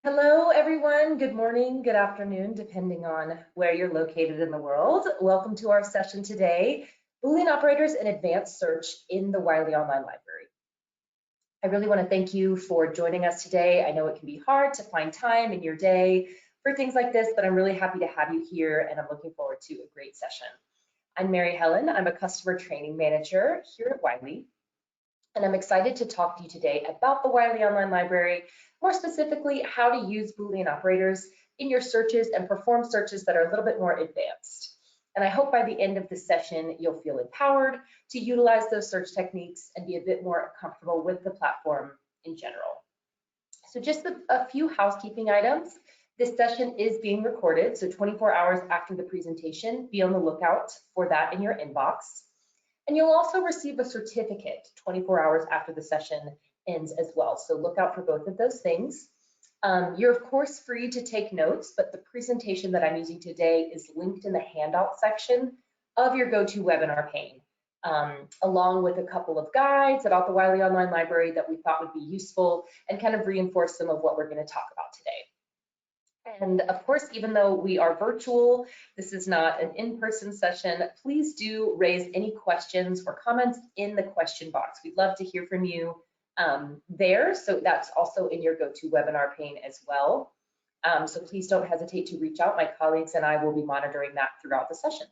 Hello, everyone. Good morning, good afternoon, depending on where you're located in the world. Welcome to our session today, Boolean Operators and Advanced Search in the Wiley Online Library. I really want to thank you for joining us today. I know it can be hard to find time in your day for things like this, but I'm really happy to have you here and I'm looking forward to a great session. I'm Mary Helen. I'm a customer training manager here at Wiley. And I'm excited to talk to you today about the Wiley Online Library, more specifically, how to use Boolean operators in your searches and perform searches that are a little bit more advanced. And I hope by the end of the session, you'll feel empowered to utilize those search techniques and be a bit more comfortable with the platform in general. So just a few housekeeping items. This session is being recorded, so 24 hours after the presentation, be on the lookout for that in your inbox. And you'll also receive a certificate 24 hours after the session ends as well. So look out for both of those things. You're of course free to take notes, but the presentation that I'm using today is linked in the handout section of your GoToWebinar pane, along with a couple of guides about the Wiley Online Library that we thought would be useful and kind of reinforce some of what we're going to talk about today. And of course, even though we are virtual, this is not an in-person session, please do raise any questions or comments in the question box. We'd love to hear from you there. So that's also in your GoToWebinar pane as well. So please don't hesitate to reach out. My colleagues and I will be monitoring that throughout the session.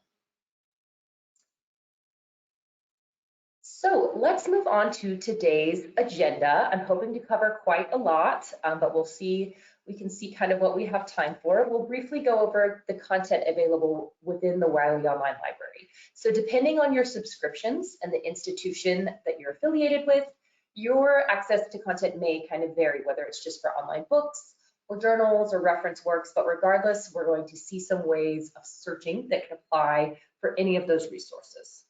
So let's move on to today's agenda. I'm hoping to cover quite a lot, but we'll see. We can see kind of what we have time for. We'll briefly go over the content available within the Wiley Online Library. So depending on your subscriptions and the institution that you're affiliated with, your access to content may kind of vary, whether it's just for online books or journals or reference works, but regardless, we're going to see some ways of searching that can apply for any of those resources.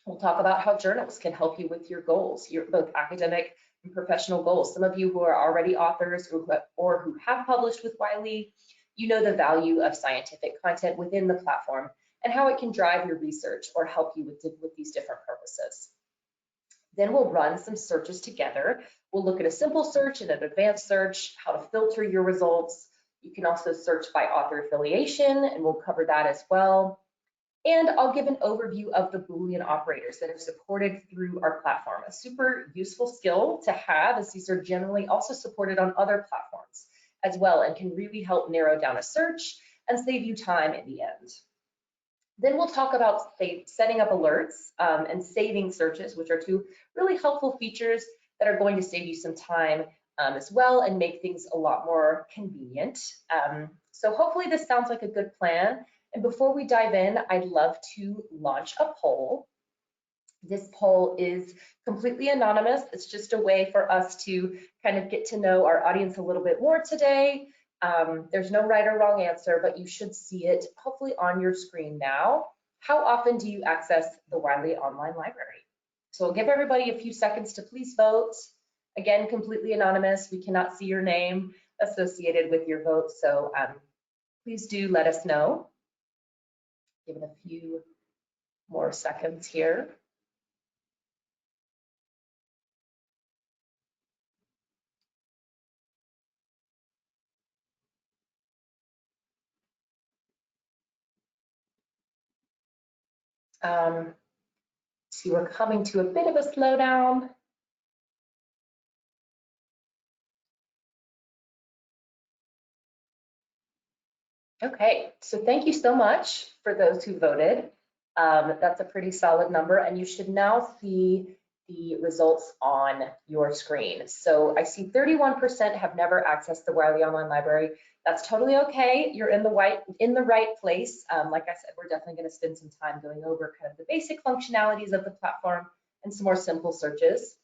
We'll talk about how journals can help you with your goals, your both academic and professional goals. Some of you who are already authors or who have published with Wiley, you know the value of scientific content within the platform and how it can drive your research or help you with these different purposes. Then we'll run some searches together. We'll look at a simple search and an advanced search, how to filter your results. You can also search by author affiliation, and we'll cover that as well. And I'll give an overview of the Boolean operators that are supported through our platform, a super useful skill to have, as these are generally also supported on other platforms as well and can really help narrow down a search and save you time in the end. Then we'll talk about setting up alerts and saving searches, which are two really helpful features that are going to save you some time as well and make things a lot more convenient. So hopefully this sounds like a good plan. And before we dive in, I'd love to launch a poll. This poll is completely anonymous. It's just a way for us to kind of get to know our audience a little bit more today. There's no right or wrong answer, but you should see it hopefully on your screen now. How often do you access the Wiley Online Library? So I'll give everybody a few seconds to please vote. Again, completely anonymous. We cannot see your name associated with your vote, so please do let us know. Give it a few more seconds here. See, we're coming to a bit of a slowdown. Okay, so thank you so much for those who voted. That's a pretty solid number, and you should now see the results on your screen. So I see 31% have never accessed the Wiley Online Library. That's totally okay. You're in the right place. Like I said, we're definitely going to spend some time going over kind of the basic functionalities of the platform and some more simple searches.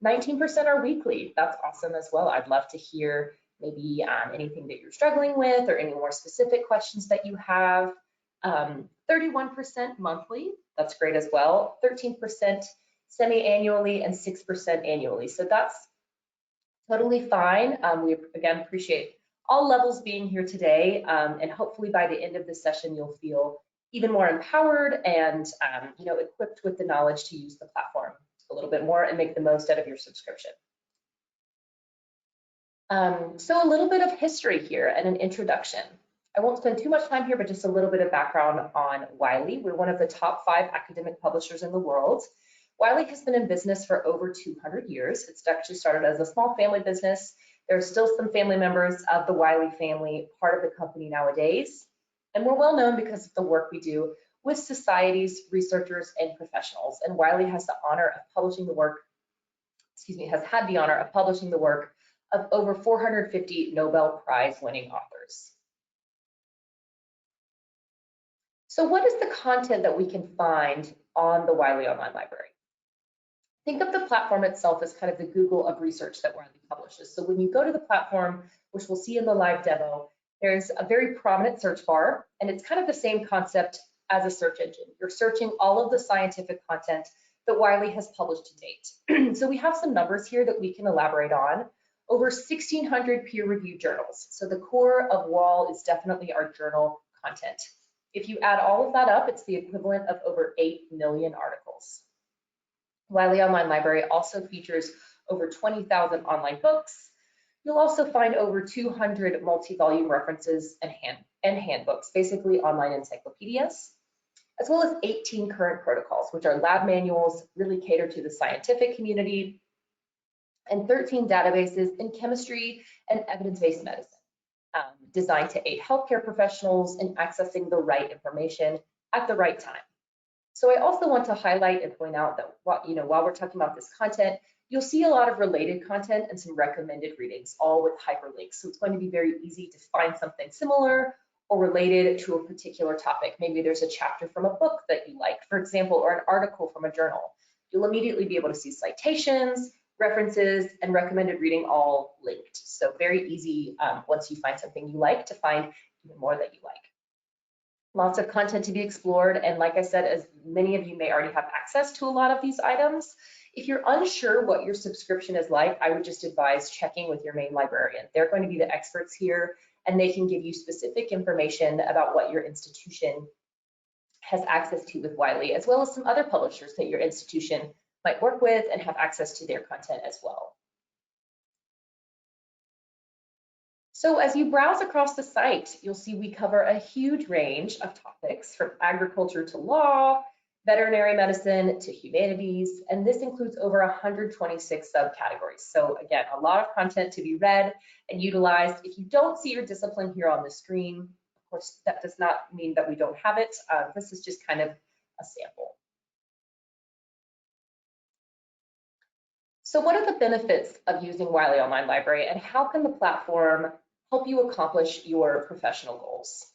19% are weekly. That's awesome as well. I'd love to hear maybe anything that you're struggling with or any more specific questions that you have. 31% monthly, that's great as well. 13% semi-annually and 6% annually. So that's totally fine. We again appreciate all levels being here today, and hopefully by the end of the session you'll feel even more empowered and equipped with the knowledge to use the platform a little bit more and make the most out of your subscription. So a little bit of history here and an introduction. I won't spend too much time here, but just a little bit of background on Wiley. We're one of the top 5 academic publishers in the world. Wiley has been in business for over 200 years. It's actually started as a small family business. There are still some family members of the Wiley family part of the company nowadays. And we're well known because of the work we do with societies, researchers, and professionals. And Wiley has the honor of publishing the work, has had the honor of publishing the work of over 450 Nobel Prize winning authors. So what is the content that we can find on the Wiley Online Library? Think of the platform itself as kind of the Google of research that Wiley publishes. So when you go to the platform, which we'll see in the live demo, there's a very prominent search bar, and it's kind of the same concept as a search engine. You're searching all of the scientific content that Wiley has published to date. So we have some numbers here that we can elaborate on. Over 1,600 peer-reviewed journals. So the core of WOL is definitely our journal content. If you add all of that up, it's the equivalent of over 8 million articles. Wiley Online Library also features over 20,000 online books. You'll also find over 200 multi-volume references and handbooks, basically online encyclopedias, as well as 18 current protocols, which are lab manuals, really cater to the scientific community, and 13 databases in chemistry and evidence-based medicine, designed to aid healthcare professionals in accessing the right information at the right time. So I also want to highlight and point out that while we're talking about this content, you'll see a lot of related content and some recommended readings, all with hyperlinks. So it's going to be very easy to find something similar or related to a particular topic. Maybe there's a chapter from a book that you like, for example, or an article from a journal. You'll immediately be able to see citations, references, and recommended reading all linked. So very easy once you find something you like to find even more that you like. Lots of content to be explored. And like I said, as many of you may already have access to a lot of these items, if you're unsure what your subscription is like, I would just advise checking with your main librarian. They're going to be the experts here, and they can give you specific information about what your institution has access to with Wiley, as well as some other publishers that your institution might work with and have access to their content as well. So as you browse across the site, you'll see we cover a huge range of topics from agriculture to law, veterinary medicine to humanities, and this includes over 126 subcategories. So again, a lot of content to be read and utilized. If you don't see your discipline here on the screen, of course, that does not mean that we don't have it. This is just kind of a sample. So what are the benefits of using Wiley Online Library, and how can the platform help you accomplish your professional goals?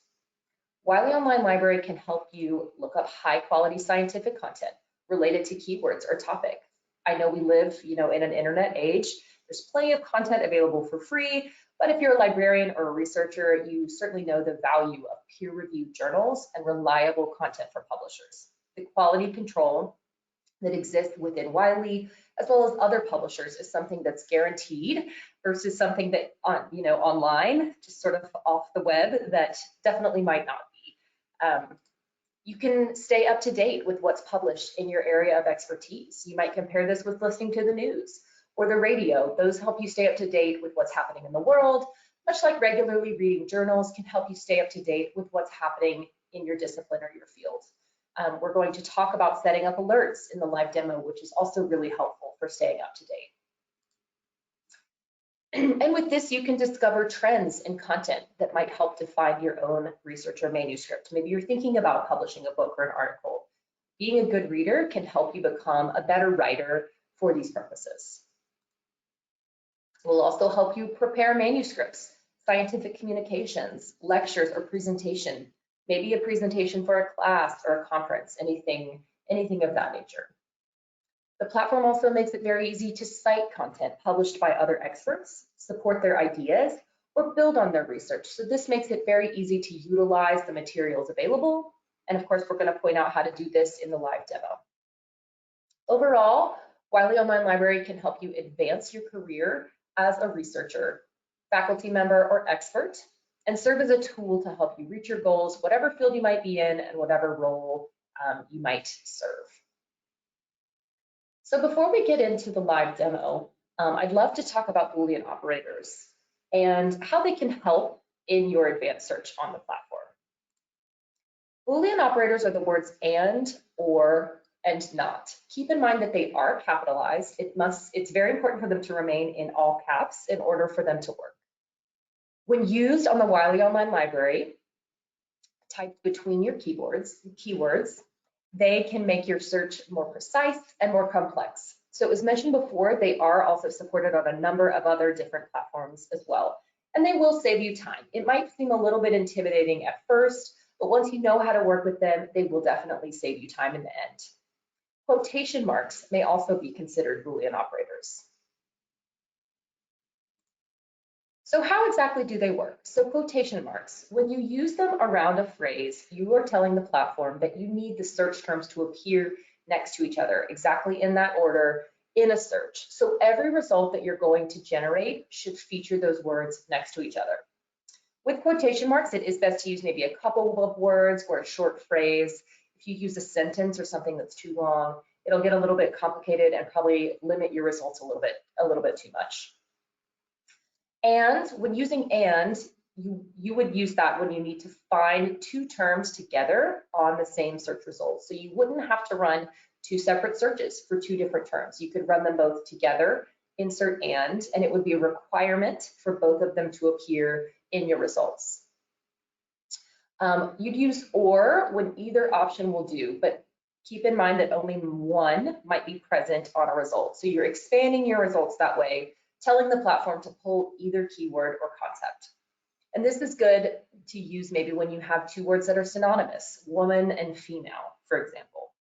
Wiley Online Library can help you look up high quality scientific content related to keywords or topic. I know we live, in an internet age. There's plenty of content available for free, but if you're a librarian or a researcher, you certainly know the value of peer-reviewed journals and reliable content for publishers. The quality control that exists within Wiley, as well as other publishers, is something that's guaranteed versus something that online, just sort of off the web, that definitely might not be. You can stay up to date with what's published in your area of expertise. You might compare this with listening to the news or the radio. Those help you stay up to date with what's happening in the world, much like regularly reading journals can help you stay up to date with what's happening in your discipline or your field. We're going to talk about setting up alerts in the live demo, which is also really helpful for staying up to date. And with this, you can discover trends in content that might help define your own research or manuscript. Maybe you're thinking about publishing a book or an article. Being a good reader can help you become a better writer for these purposes. It will also help you prepare manuscripts, scientific communications, lectures, or presentation. Maybe a presentation for a class or a conference, anything of that nature. The platform also makes it very easy to cite content published by other experts, support their ideas, or build on their research. So this makes it very easy to utilize the materials available. And of course, we're going to point out how to do this in the live demo. Overall, Wiley Online Library can help you advance your career as a researcher, faculty member, or expert, and serve as a tool to help you reach your goals, whatever field you might be in and whatever role you might serve. So before we get into the live demo, I'd love to talk about Boolean operators. and how they can help in your advanced search on the platform. Boolean operators are the words and, or, and not. Keep in mind that they are capitalized. It's very important for them to remain in all caps in order for them to work. When used on the Wiley Online Library, typed between your keywords, they can make your search more precise and more complex. So as mentioned before, they are also supported on a number of other different platforms as well. And they will save you time. It might seem a little bit intimidating at first, but once you know how to work with them, they will definitely save you time in the end. Quotation marks may also be considered Boolean operators. So how exactly do they work? So quotation marks, when you use them around a phrase, you are telling the platform that you need the search terms to appear next to each other, exactly in that order in a search. So every result that you're going to generate should feature those words next to each other. With quotation marks, it is best to use maybe a couple of words or a short phrase. If you use a sentence or something that's too long, it'll get a little bit complicated and probably limit your results a little bit too much. And when using and, you would use that when you need to find two terms together on the same search result. So you wouldn't have to run two separate searches for two different terms. You could run them both together, insert and it would be a requirement for both of them to appear in your results. You'd use or when either option will do, but keep in mind that only one might be present on a result. So you're expanding your results that way, telling the platform to pull either keyword or concept. And this is good to use maybe when you have two words that are synonymous, woman and female, for example.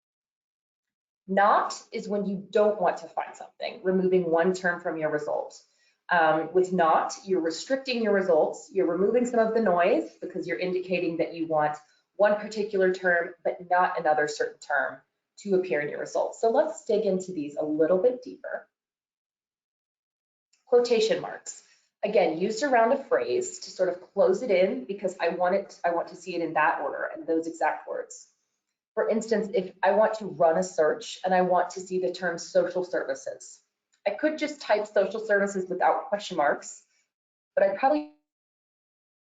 Not is when you don't want to find something, removing one term from your result. With not, you're restricting your results, you're removing some of the noise because you're indicating that you want one particular term, but not another certain term to appear in your results. So let's dig into these a little bit deeper. Quotation marks, again, used around a phrase to sort of close it in because I want to see it in that order and those exact words. For instance, if I want to run a search and I want to see the term social services, I could just type social services without question marks, but I'd probably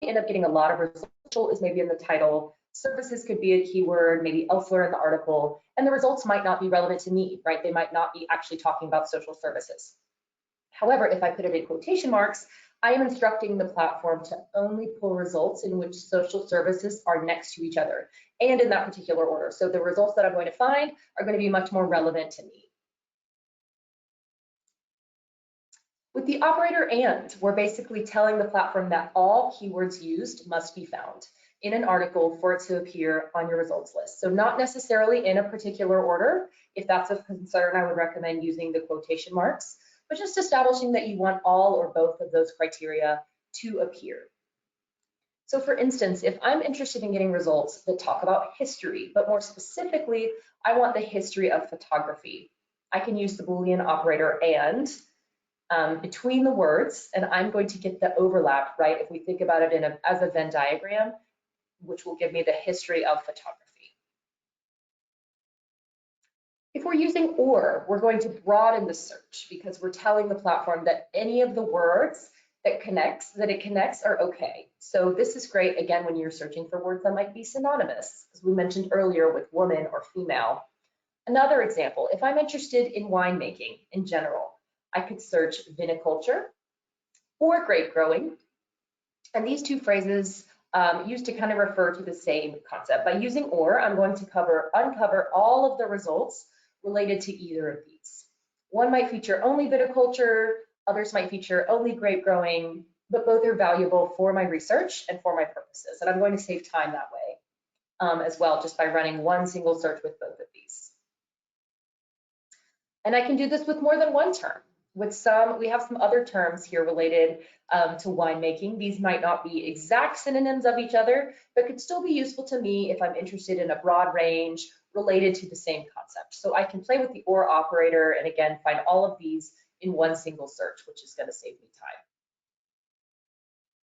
end up getting a lot of results. Social is maybe in the title, services could be a keyword, maybe elsewhere in the article, and the results might not be relevant to me, right? They might not be actually talking about social services. However, if I put it in quotation marks, I am instructing the platform to only pull results in which social services are next to each other and in that particular order. So the results that I'm going to find are going to be much more relevant to me. With the operator and, we're basically telling the platform that all keywords used must be found in an article for it to appear on your results list. So not necessarily in a particular order. If that's a concern, I would recommend using the quotation marks, but just establishing that you want all or both of those criteria to appear. So for instance, if I'm interested in getting results that talk about history, but more specifically, I want the history of photography, I can use the Boolean operator and between the words, and I'm going to get the overlap, right? If we think about it as a Venn diagram, which will give me the history of photography. If we're using or, we're going to broaden the search because we're telling the platform that any of the words that it connects are okay. So this is great, again, when you're searching for words that might be synonymous, as we mentioned earlier with woman or female. Another example, if I'm interested in winemaking in general, I could search viniculture or grape growing. And these two phrases used to kind of refer to the same concept. By using or, I'm going to uncover all of the results related to either of these. One might feature only viticulture, others might feature only grape growing, but both are valuable for my research and for my purposes. And I'm going to save time that way as well, just by running one single search with both of these. And I can do this with more than one term. We have some other terms here related to winemaking. These might not be exact synonyms of each other, but could still be useful to me if I'm interested in a broad range related to the same concept. So I can play with the or operator and again, find all of these in one single search, which is going to save me time.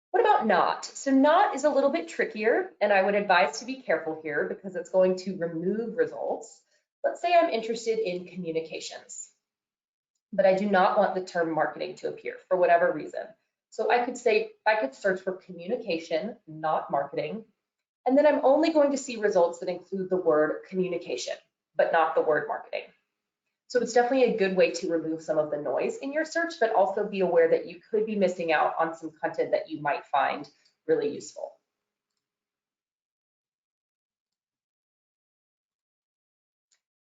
What about not? So not is a little bit trickier, and I would advise to be careful here because it's going to remove results. Let's say I'm interested in communications, but I do not want the term marketing to appear for whatever reason. So I could search for communication, not marketing, and then I'm only going to see results that include the word communication, but not the word marketing. So it's definitely a good way to remove some of the noise in your search, but also be aware that you could be missing out on some content that you might find really useful.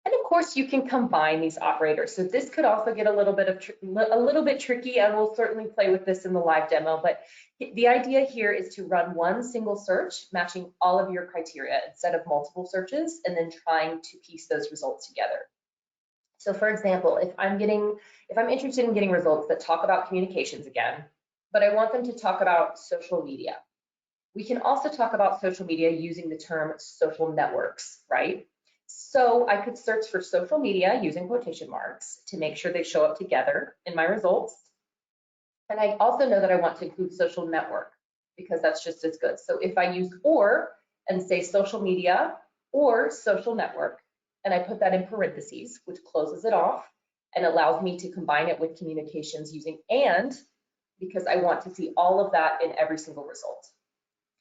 And of course, you can combine these operators. So this could also get a little bit tricky, and we'll certainly play with this in the live demo. But the idea here is to run one single search, matching all of your criteria instead of multiple searches, and then trying to piece those results together. So for example, if I'm interested in getting results that talk about communications again, but I want them to talk about social media, we can also talk about social media using the term social networks, right? So I could search for social media using quotation marks to make sure they show up together in my results. And I also know that I want to include social network because that's just as good. So if I use or and say social media or social network, and I put that in parentheses, which closes it off and allows me to combine it with communications using and, because I want to see all of that in every single result.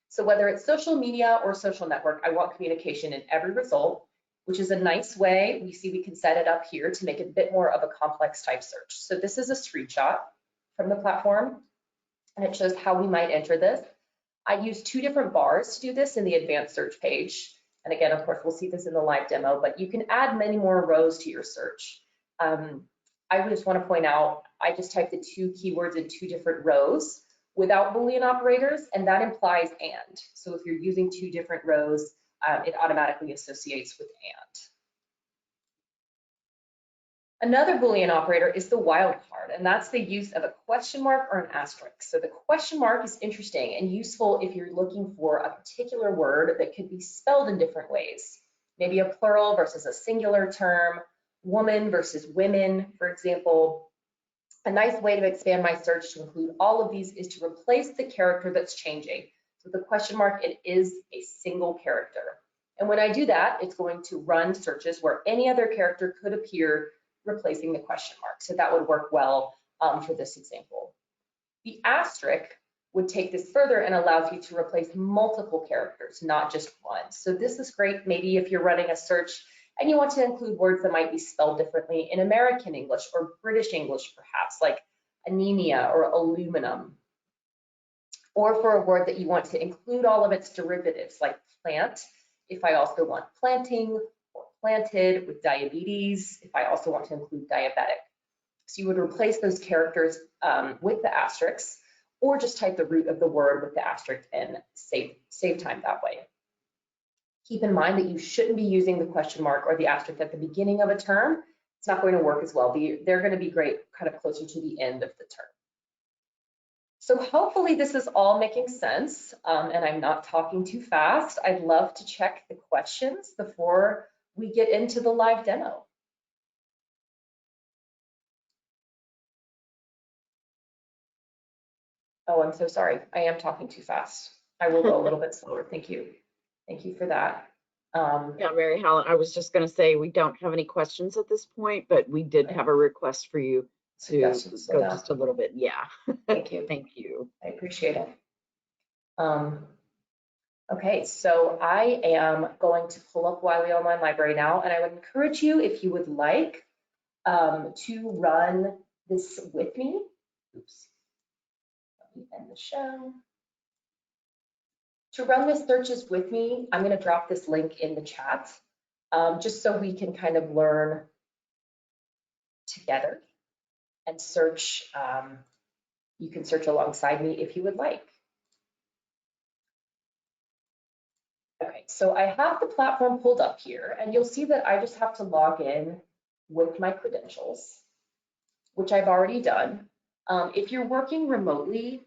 So whether it's social media or social network, I want communication in every result, which is a nice way. We can set it up here to make it a bit more of a complex type search. So this is a screenshot from the platform, and it shows how we might enter this. I use two different bars to do this in the advanced search page. And again, of course, we'll see this in the live demo, but you can add many more rows to your search. I just want to point out, I just typed the two keywords in two different rows without Boolean operators, and that implies and. So if you're using two different rows, it automatically associates with and. Another Boolean operator is the wildcard, and that's the use of a question mark or an asterisk. So the question mark is interesting and useful if you're looking for a particular word that could be spelled in different ways. Maybe a plural versus a singular term, woman versus women, for example. A nice way to expand my search to include all of these is to replace the character that's changing. So the question mark, it is a single character. And when I do that, it's going to run searches where any other character could appear replacing the question mark. So that would work well for this example. The asterisk would take this further and allows you to replace multiple characters, not just one. So this is great maybe if you're running a search and you want to include words that might be spelled differently in American English or British English, perhaps, like anemia or aluminum. Or for a word that you want to include all of its derivatives, like plant, if I also want planting or planted with diabetes, if I also want to include diabetic. So you would replace those characters with the asterisks, or just type the root of the word with the asterisk and save time that way. Keep in mind that you shouldn't be using the question mark or the asterisk at the beginning of a term. It's not going to work as well. They're going to be great kind of closer to the end of the term. So hopefully this is all making sense, and I'm not talking too fast. I'd love to check the questions before we get into the live demo. Oh, I'm so sorry. I am talking too fast. I will go a little bit slower. Thank you. Thank you for that. Yeah, Mary Helen, I was just going to say we don't have any questions at this point, but we did have a request for you to go just a little bit. Yeah. Thank you. Thank you. I appreciate it. Okay, so I am going to pull up Wiley Online Library now, and I would encourage you, if you would like, to run this with me. Oops. Let me end the show. To run this searches with me, I'm going to drop this link in the chat, just so we can kind of learn together and search. You can search alongside me if you would like. Okay, so I have the platform pulled up here, and you'll see that I just have to log in with my credentials, which I've already done. If you're working remotely,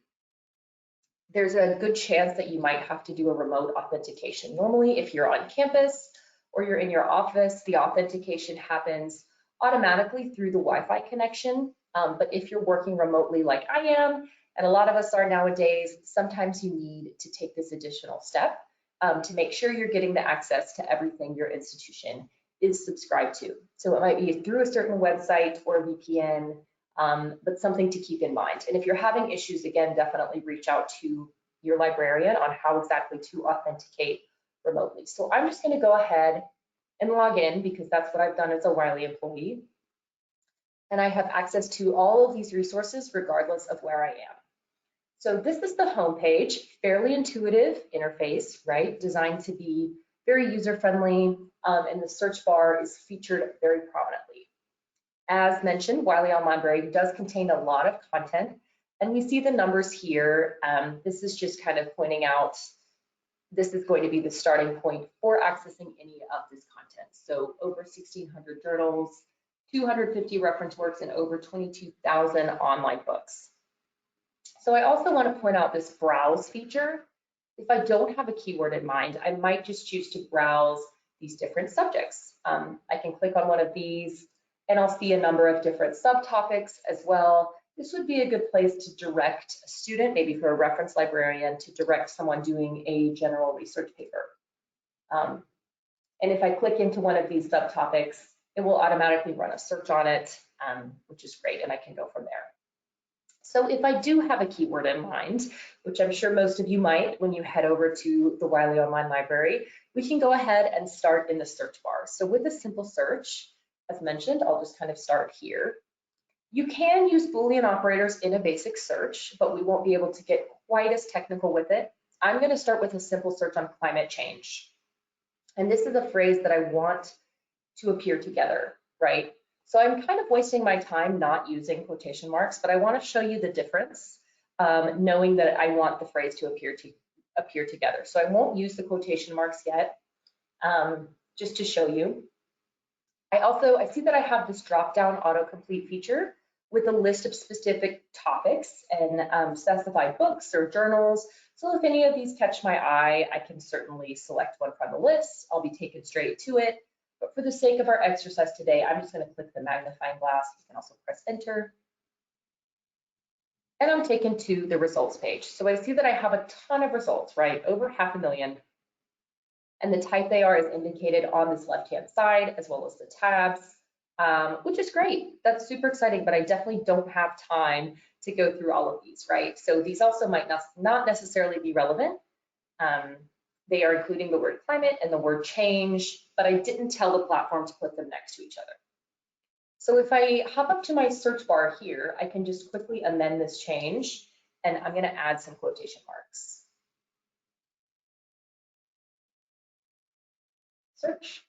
there's a good chance that you might have to do a remote authentication. Normally, if you're on campus or you're in your office, the authentication happens automatically through the Wi-Fi connection. But if you're working remotely like I am, and a lot of us are nowadays, sometimes you need to take this additional step to make sure you're getting the access to everything your institution is subscribed to. So it might be through a certain website or VPN, but something to keep in mind. And if you're having issues, again, definitely reach out to your librarian on how exactly to authenticate remotely. So I'm just going to go ahead and log in because that's what I've done as a Wiley employee. And I have access to all of these resources regardless of where I am. So this is the home page, fairly intuitive interface, right? Designed to be very user-friendly, and the search bar is featured very prominently. As mentioned, Wiley Online Library does contain a lot of content, and we see the numbers here. This is just kind of pointing out this is going to be the starting point for accessing any of this content. So over 1,600 journals, 250 reference works, and over 22,000 online books. So I also want to point out this browse feature. If I don't have a keyword in mind, I might just choose to browse these different subjects. I can click on one of these and I'll see a number of different subtopics as well. This would be a good place to direct a student, maybe for a reference librarian, to direct someone doing a general research paper. And if I click into one of these subtopics, it will automatically run a search on it, which is great, and I can go from there. So if I do have a keyword in mind, which I'm sure most of you might when you head over to the Wiley Online Library, we can go ahead and start in the search bar. So with a simple search, as mentioned, I'll just kind of start here. You can use Boolean operators in a basic search, but we won't be able to get quite as technical with it. I'm going to start with a simple search on climate change. And this is a phrase that I want to appear together, right? So I'm kind of wasting my time not using quotation marks, but I want to show you the difference, knowing that I want the phrase to appear together. So I won't use the quotation marks yet, just to show you. I see that I have this drop-down autocomplete feature with a list of specific topics and specified books or journals. So if any of these catch my eye, I can certainly select one from the list. I'll be taken straight to it. But for the sake of our exercise today, I'm just going to click the magnifying glass. You can also press enter. And I'm taken to the results page. So I see that I have a ton of results, right? Over 500,000. And the type they are is indicated on this left-hand side, as well as the tabs, which is great. That's super exciting, but I definitely don't have time to go through all of these, right? So these also might not necessarily be relevant. They are including the word climate and the word change, but I didn't tell the platform to put them next to each other. So if I hop up to my search bar here, I can just quickly amend this change, and I'm going to add some quotation marks. Search.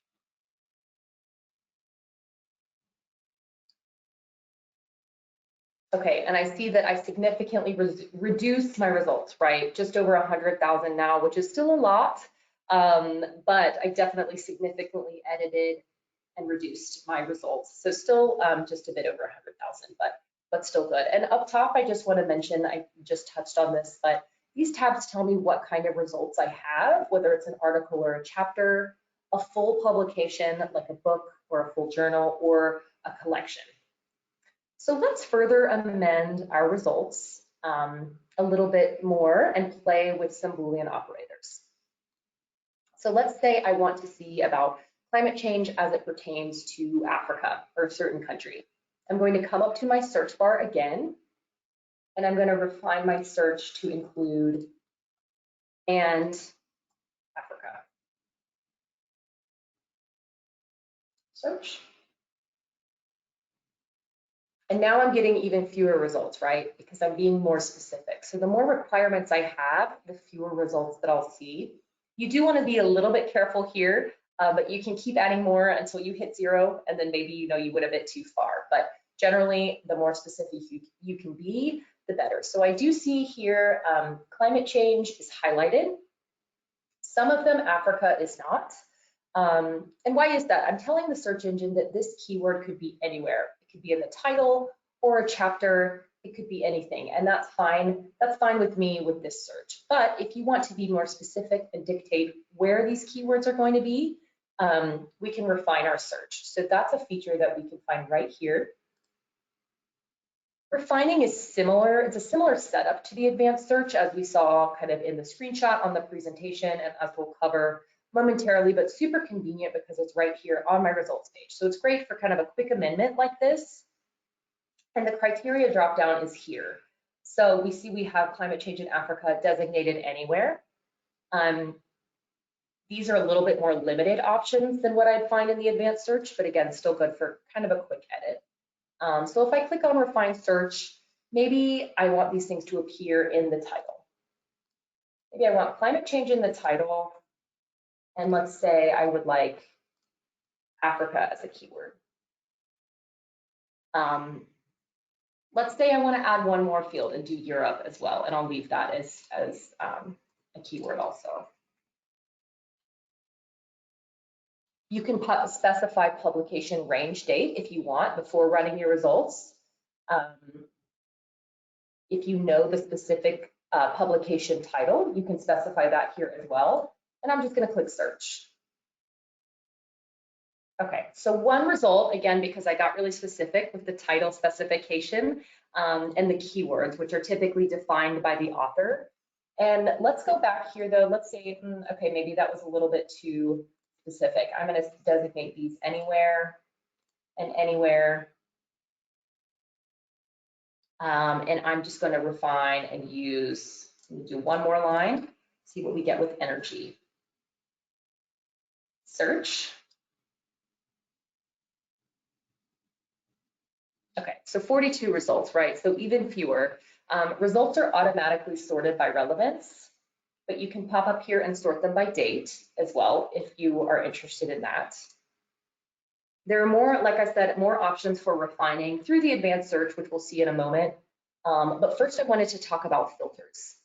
Okay, and I see that I significantly reduced my results, right? Just over 100,000 now, which is still a lot, but I definitely significantly edited and reduced my results. So still just a bit over 100,000, but still good. And up top, I just want to mention, I just touched on this, but these tabs tell me what kind of results I have, whether it's an article or a chapter, a full publication, like a book or a full journal, or a collection. So let's further amend our results a little bit more and play with some Boolean operators. So let's say I want to see about climate change as it pertains to Africa or a certain country. I'm going to come up to my search bar again, and I'm going to refine my search to include and Africa. Search. And now I'm getting even fewer results, right? Because I'm being more specific. So the more requirements I have, the fewer results that I'll see. You do want to be a little bit careful here, but you can keep adding more until you hit 0, and then maybe you went a bit too far. But generally, the more specific you can be, the better. So I do see here climate change is highlighted. Some of them, Africa is not. And why is that? I'm telling the search engine that this keyword could be anywhere. It could be in the title or a chapter. It could be anything, and that's fine. That's fine with me with this search. But if you want to be more specific and dictate where these keywords are going to be, we can refine our search. So that's a feature that we can find right here. Refining is similar. It's a similar setup to the advanced search as we saw kind of in the screenshot on the presentation, and as we'll cover momentarily, but super convenient because it's right here on my results page. So it's great for kind of a quick amendment like this. And the criteria dropdown is here. So we see we have climate change in Africa designated anywhere. These are a little bit more limited options than what I'd find in the advanced search, but again, still good for kind of a quick edit. So if I click on refine search, maybe I want these things to appear in the title. Maybe I want climate change in the title, and let's say I would like Africa as a keyword. Let's say I want to add one more field and do Europe as well, and I'll leave that as a keyword also. You can specify publication range date if you want before running your results. If you know the specific publication title, you can specify that here as well. And I'm just going to click search. Okay, so one result, again, because I got really specific with the title specification and the keywords, which are typically defined by the author. And let's go back here though. Let's say, okay, maybe that was a little bit too specific. I'm going to designate these anywhere and anywhere. And I'm just going to refine and use, do one more line, see what we get with energy. Search. Okay, so 42 results, right? So even fewer. Results are automatically sorted by relevance, but you can pop up here and sort them by date as well if you are interested in that. There are more, like I said, more options for refining through the advanced search, which we'll see in a moment. But first I wanted to talk about filters.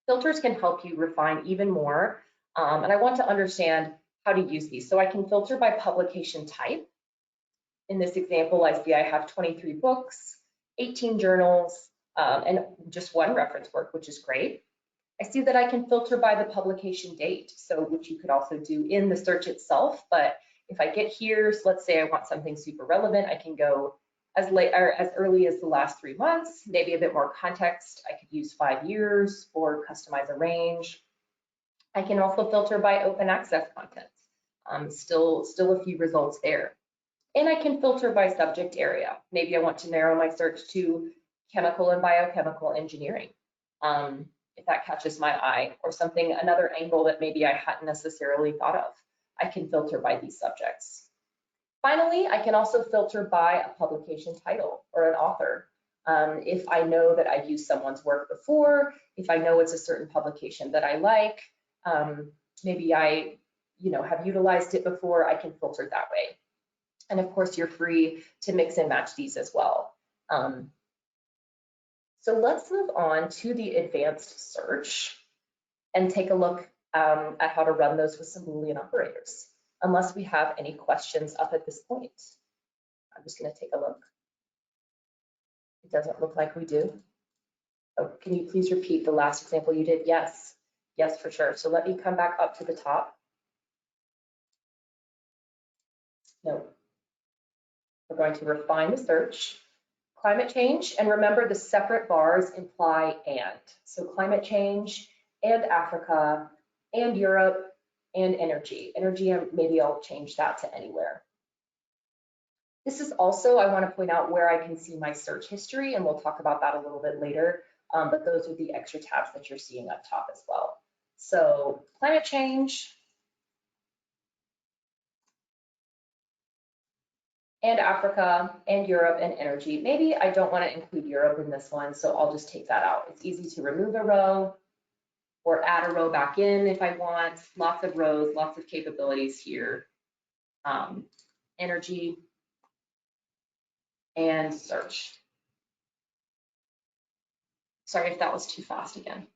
Filters can help you refine even more, and I want to understand how to use these. So I can filter by publication type. In this example, I see I have 23 books, 18 journals, and just one reference work, which is great. I see that I can filter by the publication date, so which you could also do in the search itself. But if I get here, so let's say I want something super relevant, I can go as late or as early as the last 3 months, maybe a bit more context. I could use 5 years or customize a range. I can also filter by open access content. Still a few results there. And I can filter by subject area. Maybe I want to narrow my search to chemical and biochemical engineering, if that catches my eye, or something, another angle that maybe I hadn't necessarily thought of. I can filter by these subjects. Finally, I can also filter by a publication title or an author. If I know that I've used someone's work before, if I know it's a certain publication that I like, maybe I have utilized it before, I can filter that way. And of course, you're free to mix and match these as well. So let's move on to the advanced search and take a look at how to run those with some Boolean operators, unless we have any questions up at this point. I'm just going to take a look. It doesn't look like we do. Oh, can you please repeat the last example you did? Yes, yes, for sure. So let me come back up to the top. No. We're going to refine the search. Climate change, and remember the separate bars imply and. So climate change and Africa and Europe and energy. Energy, maybe I'll change that to anywhere. This is also, I want to point out where I can see my search history, and we'll talk about that a little bit later, but those are the extra tabs that you're seeing up top as well. So climate change and Africa and Europe and energy. Maybe I don't want to include Europe in this one, so I'll just take that out. It's easy to remove a row or add a row back in if I want. Lots of rows, lots of capabilities here. Energy and search. Sorry if that was too fast again,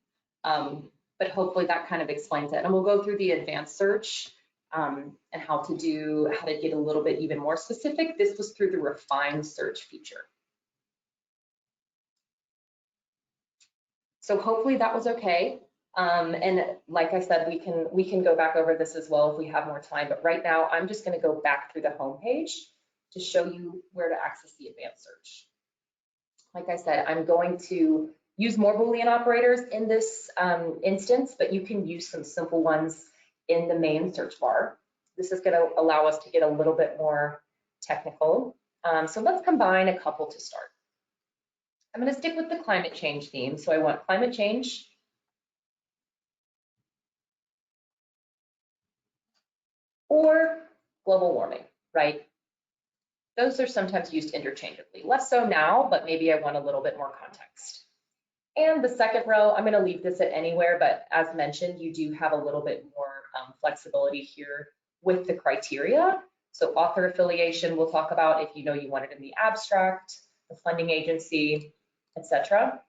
but hopefully that kind of explains it. And we'll go through the advanced search and how to get a little bit even more specific. This was through the refined search feature. So hopefully that was okay. And like I said, we can go back over this as well if we have more time. But right now, I'm just going to go back through the home page to show you where to access the advanced search. Like I said, I'm going to use more Boolean operators in this instance, but you can use some simple ones in the main search bar. This is going to allow us to get a little bit more technical. So let's combine a couple to start. I'm going to stick with the climate change theme. So I want climate change or global warming, right? Those are sometimes used interchangeably. Less so now, but maybe I want a little bit more context. And the second row, I'm going to leave this at anywhere, but as mentioned, you do have a little bit more flexibility here with the criteria. So author affiliation, we'll talk about if you know you want it in the abstract, the funding agency, etc.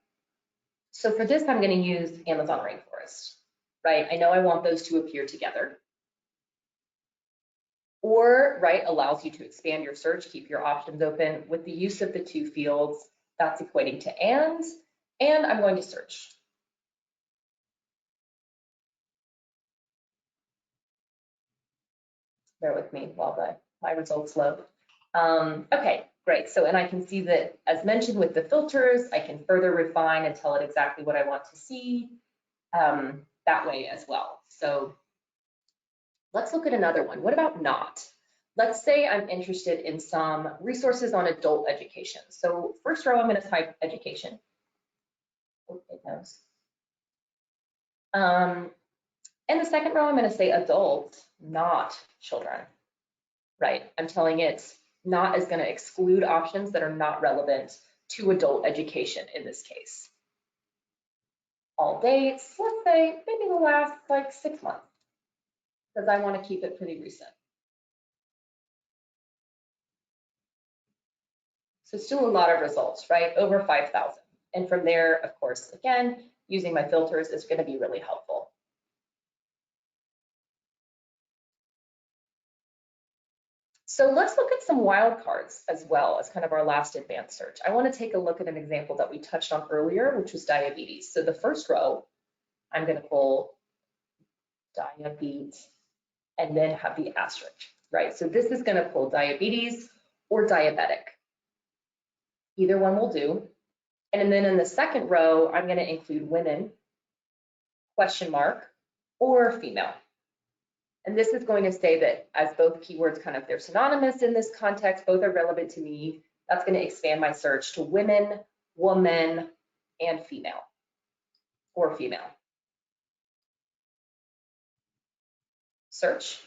So for this, I'm going to use Amazon rainforest, right? I know I want those to appear together. Or, right, allows you to expand your search, keep your options open with the use of the two fields. That's equating to and I'm going to search. Bear with me while my results load. Okay, great. So, and I can see that, as mentioned with the filters, I can further refine and tell it exactly what I want to see that way as well. So let's look at another one. What about not? Let's say I'm interested in some resources on adult education. So first row, I'm going to type education. Okay, those. And the second row, I'm going to say adult, not children, right? I'm telling it not is going to exclude options that are not relevant to adult education in this case. All dates, let's say maybe the last like 6 months, because I want to keep it pretty recent. So still a lot of results, right? Over 5,000. And from there, of course, again, using my filters is going to be really helpful. So let's look at some wildcards as well as kind of our last advanced search. I want to take a look at an example that we touched on earlier, which was diabetes. So the first row, I'm going to pull diabetes and then have the asterisk, right? So this is going to pull diabetes or diabetic. Either one will do. And then in the second row, I'm going to include women, question mark, or female. And this is going to say that as both keywords kind of, they're synonymous in this context, both are relevant to me. That's going to expand my search to women, woman, and female, or female. Search.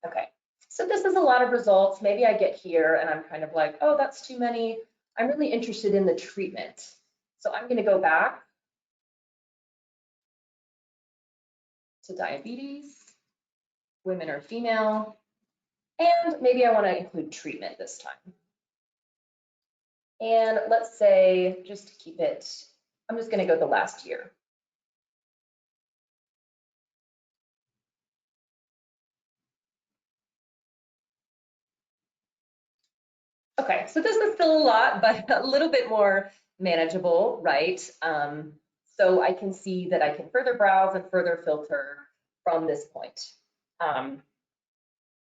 Okay, so this is a lot of results. Maybe I get here and I'm kind of like, oh, that's too many. I'm really interested in the treatment. So I'm going to go back to diabetes, women or female, and maybe I want to include treatment this time. And let's say, just to keep it, I'm just going to go the last year. Okay, so this is still a lot, but a little bit more manageable, right? So I can see that I can further browse and further filter from this point.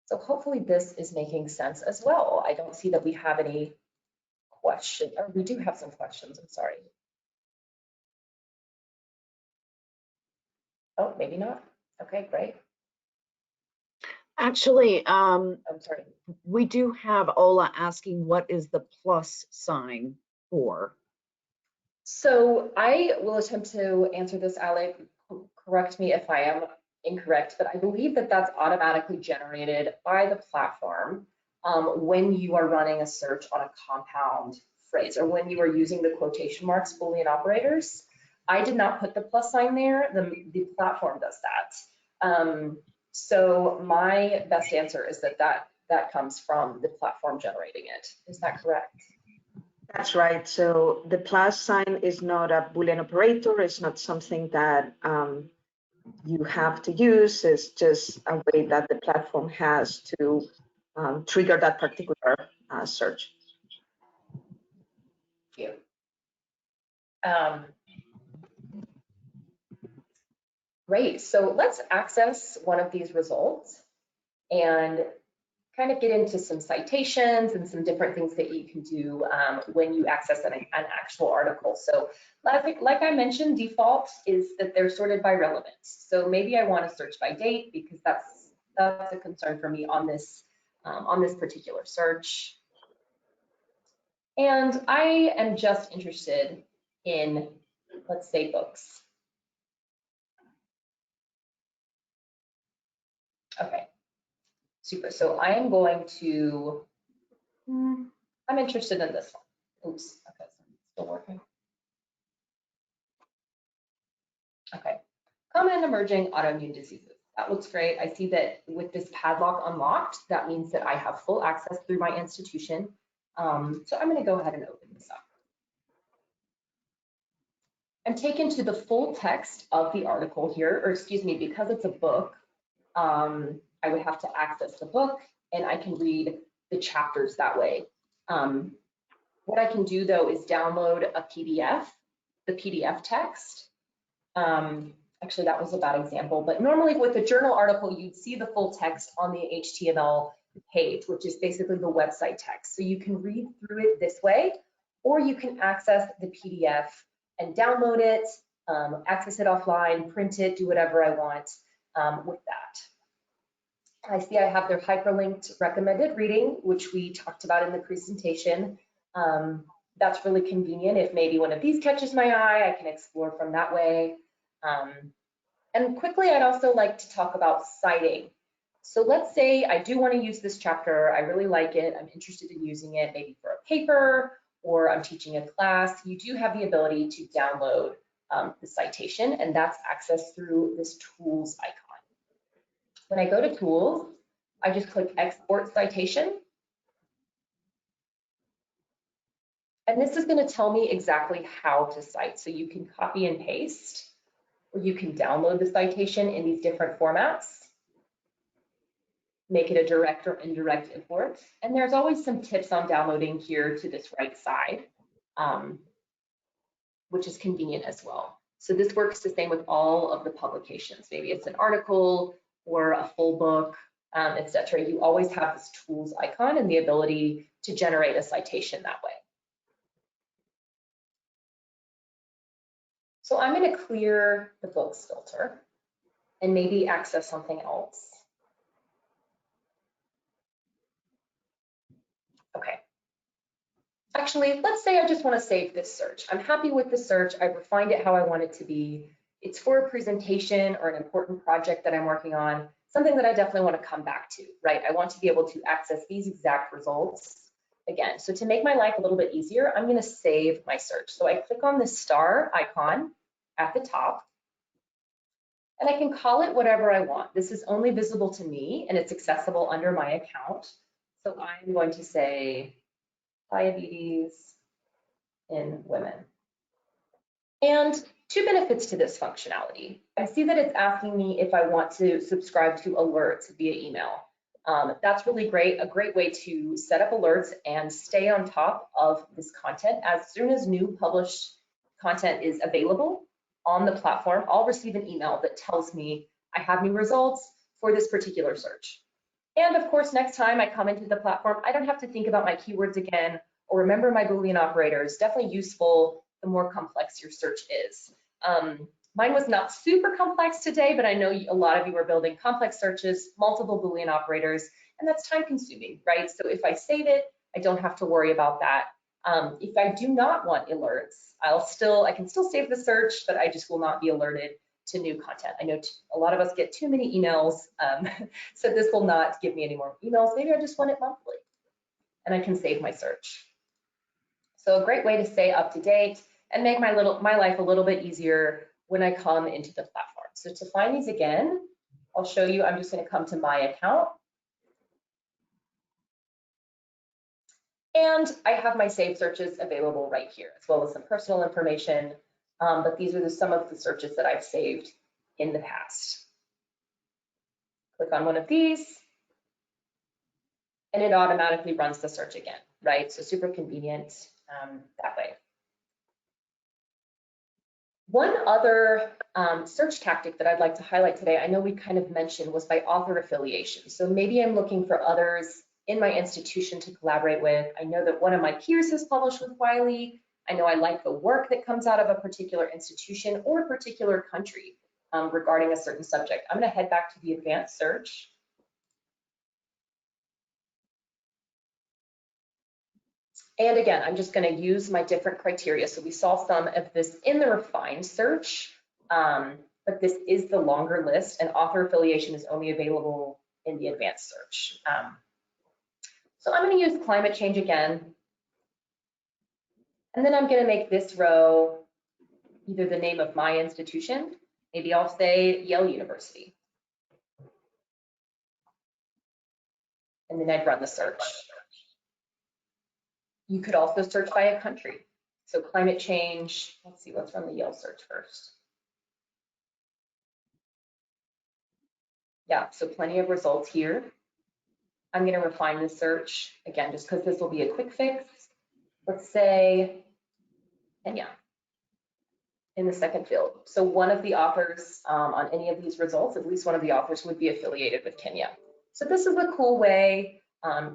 So hopefully this is making sense as well. I don't see that we have any questions, or we do have some questions, I'm sorry. Oh, maybe not. Okay, great. Actually, I'm sorry. we do have Ola asking, what is the plus sign for? So I will attempt to answer this, Alec. Correct me if I am incorrect, but I believe that that's automatically generated by the platform when you are running a search on a compound phrase, or when you are using the quotation marks, Boolean operators. I did not put the plus sign there. The platform does that. So my best answer is that comes from the platform generating it. Is that correct? That's right. So the plus sign is not a Boolean operator. It's not something that you have to use. It's just a way that the platform has to trigger that particular search. Thank you. Great. So let's access one of these results. And kind of get into some citations and some different things that you can do when you access an actual article. So like I mentioned, default is that they're sorted by relevance. So maybe I want to search by date because that's a concern for me on this particular search. And I am just interested in, let's say, books. Okay, super. So I am going to, I'm interested in this one. Oops, okay, so it's still working. Okay, common and emerging autoimmune diseases. That looks great. I see that with this padlock unlocked, that means that I have full access through my institution. So I'm gonna go ahead and open this up. I'm taken to the full text of the article here, or excuse me, because it's a book, I would have to access the book and I can read the chapters that way. What I can do though is download a PDF, the PDF text. Actually, that was a bad example, but normally with a journal article, you'd see the full text on the HTML page, which is basically the website text. So you can read through it this way, or you can access the PDF and download it, access it offline, print it, do whatever I want with that. I see I have their hyperlinked recommended reading, which we talked about in the presentation. That's really convenient. If maybe one of these catches my eye, I can explore from that way. And quickly, I'd also like to talk about citing. So let's say I do want to use this chapter. I really like it. I'm interested in using it maybe for a paper or I'm teaching a class. You do have the ability to download the citation, and that's accessed through this tools icon. When I go to tools, I just click export citation. And this is going to tell me exactly how to cite. So you can copy and paste, or you can download the citation in these different formats, make it a direct or indirect import. And there's always some tips on downloading here to this right side, which is convenient as well. So this works the same with all of the publications. Maybe it's an article or a full book, etc. You always have this tools icon and the ability to generate a citation that way. So I'm going to clear the books filter and maybe access something else. Okay. Actually, let's say I just want to save this search. I'm happy with the search. I refined it how I want it to be. It's for a presentation or an important project that I'm working on, something that I definitely want to come back to, right? I want to be able to access these exact results again. So to make my life a little bit easier, I'm going to save my search. So I click on the star icon at the top, and I can call it whatever I want. This is only visible to me, and it's accessible under my account. So I'm going to say diabetes in women. And two benefits to this functionality. I see that it's asking me if I want to subscribe to alerts via email. That's really great, a great way to set up alerts and stay on top of this content. As soon as new published content is available on the platform, I'll receive an email that tells me I have new results for this particular search. And of course, next time I come into the platform, I don't have to think about my keywords again or remember my Boolean operators. Definitely useful the more complex your search is. Mine was not super complex today, but I know a lot of you are building complex searches, multiple Boolean operators, and that's time consuming, right? So if I save it, I don't have to worry about that. If I do not want alerts, I can still save the search, but I just will not be alerted to new content. I know a lot of us get too many emails, so this will not give me any more emails. Maybe I just want it monthly, and I can save my search. So a great way to stay up to date and make my life a little bit easier when I come into the platform. So to find these again, I'll show you. I'm just going to come to my account. And I have my saved searches available right here, as well as some personal information. But these are some of the searches that I've saved in the past. Click on one of these, and it automatically runs the search again, right? So super convenient that way. One other search tactic that I'd like to highlight today, I know we kind of mentioned, was by author affiliation. So maybe I'm looking for others in my institution to collaborate with. I know that one of my peers has published with Wiley. I know I like the work that comes out of a particular institution or a particular country regarding a certain subject. I'm going to head back to the advanced search. And again, I'm just going to use my different criteria. So we saw some of this in the refined search, but this is the longer list, and author affiliation is only available in the advanced search. So I'm going to use climate change again. And then I'm going to make this row either the name of my institution, maybe I'll say Yale University. And then I'd run the search. You could also search by a country. So climate change, let's see, let's run the Yale search first. Yeah, so plenty of results here. I'm going to refine the search, again, just because this will be a quick fix. Let's say Kenya in the second field. So one of the authors on any of these results, at least one of the authors would be affiliated with Kenya. So this is a cool way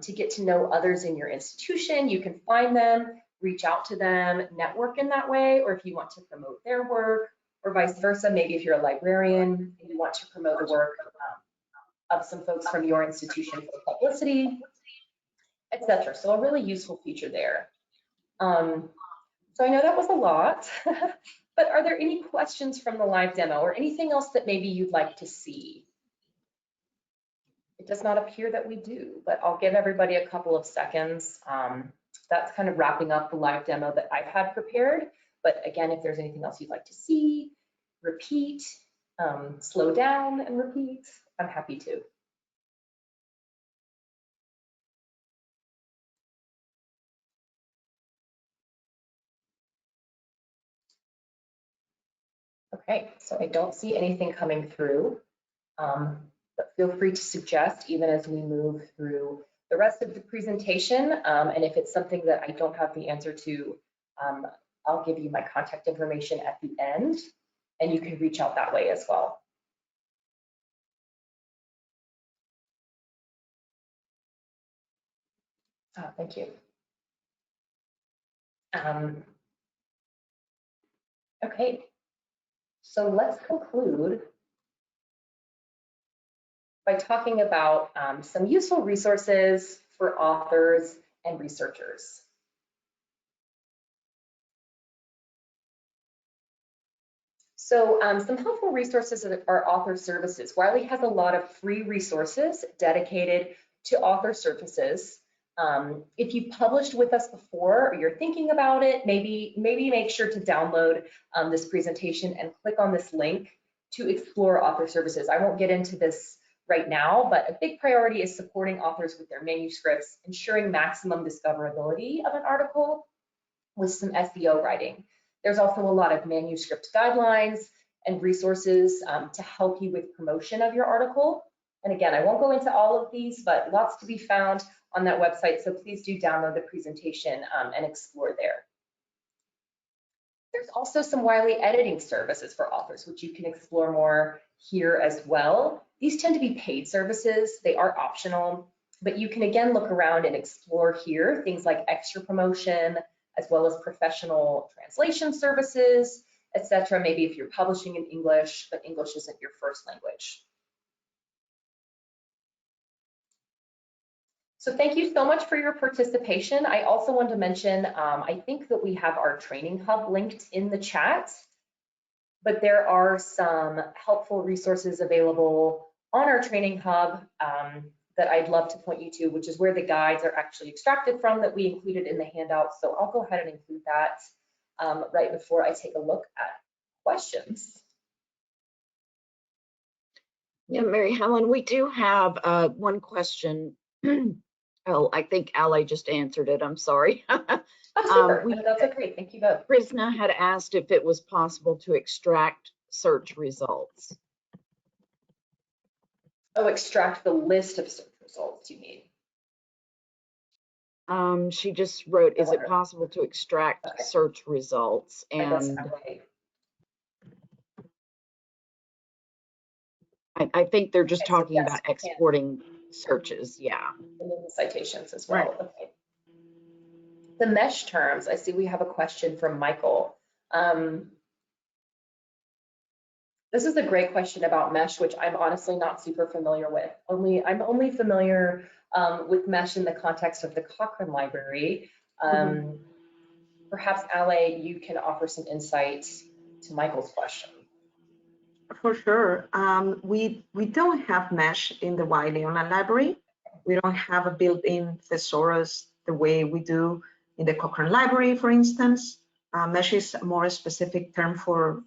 to get to know others in your institution. You can find them, reach out to them, network in that way, or if you want to promote their work, or vice versa, maybe if you're a librarian and you want to promote the work of some folks from your institution for publicity, etc. So a really useful feature there. So I know that was a lot, but are there any questions from the live demo or anything else that maybe you'd like to see? It does not appear that we do, but I'll give everybody a couple of seconds. That's kind of wrapping up the live demo that I've had prepared. But again, if there's anything else you'd like to see, repeat, slow down and repeat, I'm happy to. Okay, so I don't see anything coming through, but feel free to suggest even as we move through the rest of the presentation. And if it's something that I don't have the answer to, I'll give you my contact information at the end, and you can reach out that way as well. Thank you. Okay, so let's conclude by talking about some useful resources for authors and researchers. So some helpful resources are author services. Wiley has a lot of free resources dedicated to author services. If you published with us before or you're thinking about it, maybe make sure to download this presentation and click on this link to explore author services. I won't get into this right now, but a big priority is supporting authors with their manuscripts, ensuring maximum discoverability of an article with some SEO writing. There's also a lot of manuscript guidelines and resources to help you with promotion of your article. And again, I won't go into all of these, but lots to be found on that website. So please do download the presentation and explore there. There's also some Wiley editing services for authors, which you can explore more here as well. These tend to be paid services. They are optional, but you can again look around and explore here things like extra promotion, as well as professional translation services, etc. Maybe if you're publishing in English, but English isn't your first language. So thank you so much for your participation. I also want to mention, I think that we have our training hub linked in the chat, but there are some helpful resources available on our training hub that I'd love to point you to, which is where the guides are actually extracted from that we included in the handout. So I'll go ahead and include that right before I take a look at questions. Yeah, Mary Helen, we do have one question. Oh, I think Ali just answered it. I'm sorry. Oh, super. That's okay. Thank you both. Krishna had asked if it was possible to extract search results. Oh, extract the list of search results you need. She just wrote, is it possible to extract search results? And I think they're just Okay, so talking yes, about you can. exporting searches. Yeah. And then the citations as well. Right. Okay. The mesh terms, I see we have a question from Michael. This is a great question about mesh, which I'm honestly not super familiar with. I'm only familiar with mesh in the context of the Cochrane library. Perhaps Ale, you can offer some insight to Michael's question. For sure. We don't have mesh in the Wiley online library. We don't have a built-in thesaurus the way we do in the Cochrane library, for instance. Mesh is a more specific term for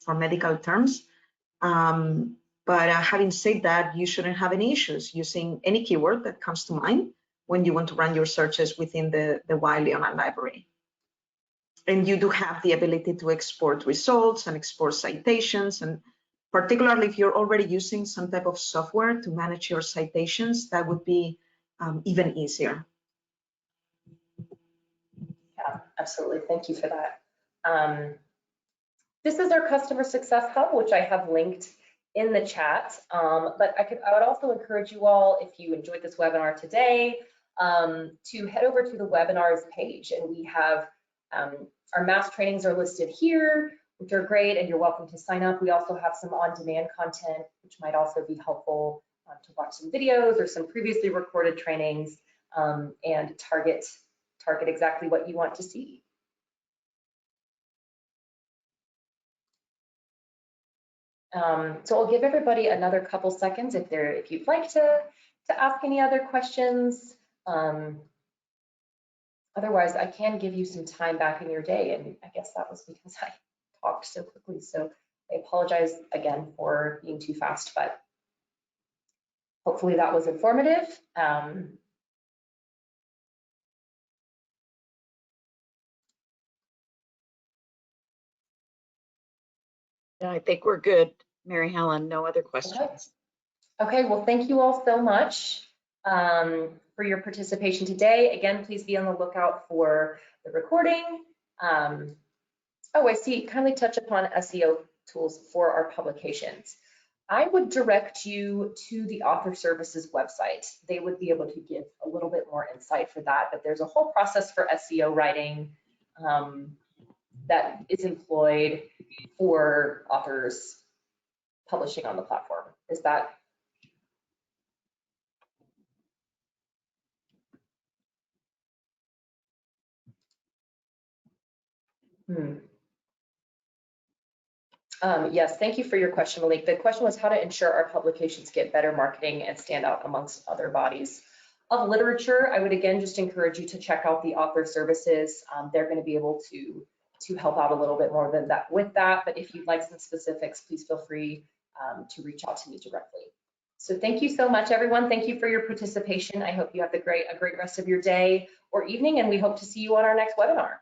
medical terms. But having said that, you shouldn't have any issues using any keyword that comes to mind when you want to run your searches within the Wiley online library. And you do have the ability to export results and export citations, and particularly if you're already using some type of software to manage your citations, that would be even easier. Yeah, absolutely. Thank you for that. This is our Customer Success Hub, which I have linked in the chat. But I would also encourage you all, if you enjoyed this webinar today, to head over to the webinars page. And we have our mass trainings are listed here, which are great, and you're welcome to sign up. We also have some on-demand content, which might also be helpful to watch some videos or some previously recorded trainings and target exactly what you want to see. So I'll give everybody another couple seconds if you'd like to ask any other questions. Otherwise, I can give you some time back in your day, and I guess that was because I talked so quickly. So I apologize again for being too fast, but hopefully that was informative. I think we're good, Mary Helen. No other questions. Okay, well, thank you all so much for your participation today. Again, please be on the lookout for the recording. Oh, I see, kindly touch upon SEO tools for our publications. I would direct you to the Author Services website. They would be able to give a little bit more insight for that, but there's a whole process for SEO writing that is employed for authors publishing on the platform. Is that? Yes, thank you for your question, Malik. The question was how to ensure our publications get better marketing and stand out amongst other bodies of literature. I would again just encourage you to check out the Author Services. They're going to be able to help out a little bit more than that with that. But if you'd like some specifics, please feel free to reach out to me directly. So thank you so much, everyone. Thank you for your participation. I hope you have a great rest of your day or evening, and we hope to see you on our next webinar.